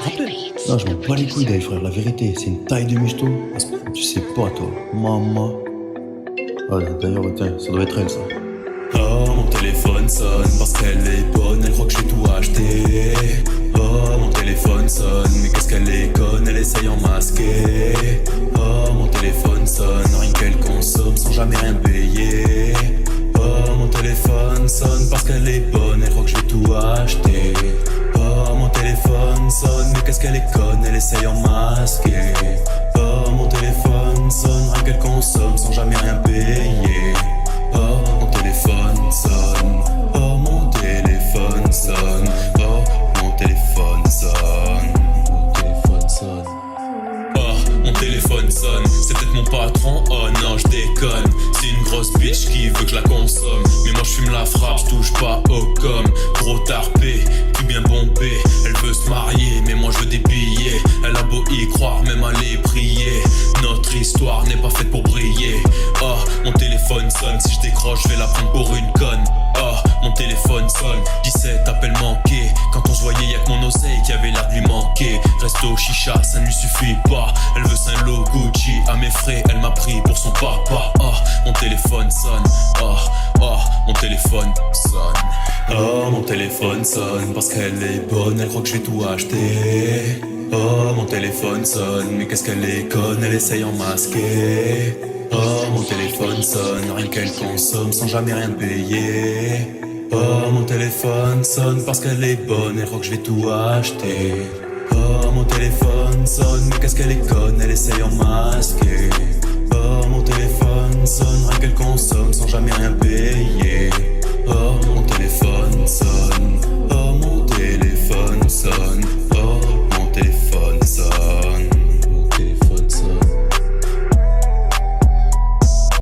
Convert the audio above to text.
rappelle? Non, je m'en bats les couilles d'elle, frère, la vérité, c'est une taille de michto. Tu sais pas, toi. Maman. Ouais, d'ailleurs, tiens, ça doit être elle, ça. Oh, mon téléphone sonne parce qu'elle est bonne, elle croit que j'ai tout acheté. Oh, mon téléphone sonne, mais qu'est-ce qu'elle est conne, elle essaye en masquer. Oh, mon téléphone sonne, rien qu'elle consomme sans jamais rien payer. Oh, mon téléphone sonne parce qu'elle est bonne, elle croit que j'ai tout acheté. Oh, mon téléphone sonne, mais qu'est-ce qu'elle est conne, elle essaye en masquer. Oh, mon téléphone sonne, rien qu'elle consomme sans jamais rien payer. Oh, mon téléphone sonne. Oh, mon téléphone sonne. Oh, mon téléphone sonne. Mon téléphone sonne. Oh, mon téléphone sonne. C'est peut-être mon patron. Oh non, je déconne. C'est une grosse bitch qui veut que je la consomme. Mais moi je fume la frappe, je touche pas au com. Gros tarpé, plus bien bombé. Elle veut se marier, mais moi je veux des billets. Elle a beau y croire, même aller prier. Notre histoire n'est pas faite pour briller. Oh, mon téléphone sonne. Si je décroche, je vais la prendre pour une conne. Oh, mon téléphone sonne. 17 appels manqués. Quand on se voyait, y'a que mon oseille qui avait l'air de lui manquer. Resto chicha, ça ne lui suffit pas. Elle veut Saint-Lo, Gucci. À mes frais, elle m'a pris pour son papa. Oh, mon téléphone sonne. Oh, oh, mon téléphone sonne. Oh, mon téléphone sonne parce qu'elle est bonne, elle croit que je vais tout acheter. Oh, mon téléphone sonne, mais qu'est-ce qu'elle est conne, elle essaye en masquer. Oh, mon téléphone sonne, rien qu'elle consomme sans jamais rien payer. Oh, mon téléphone sonne parce qu'elle est bonne, elle croit que je vais tout acheter. Oh, mon téléphone sonne, mais qu'est-ce qu'elle est conne, elle essaye en masquer. Oh, mon téléphone sonne, rien qu'elle consomme sans jamais rien payer. Oh, mon téléphone sonne. Oh, mon téléphone sonne.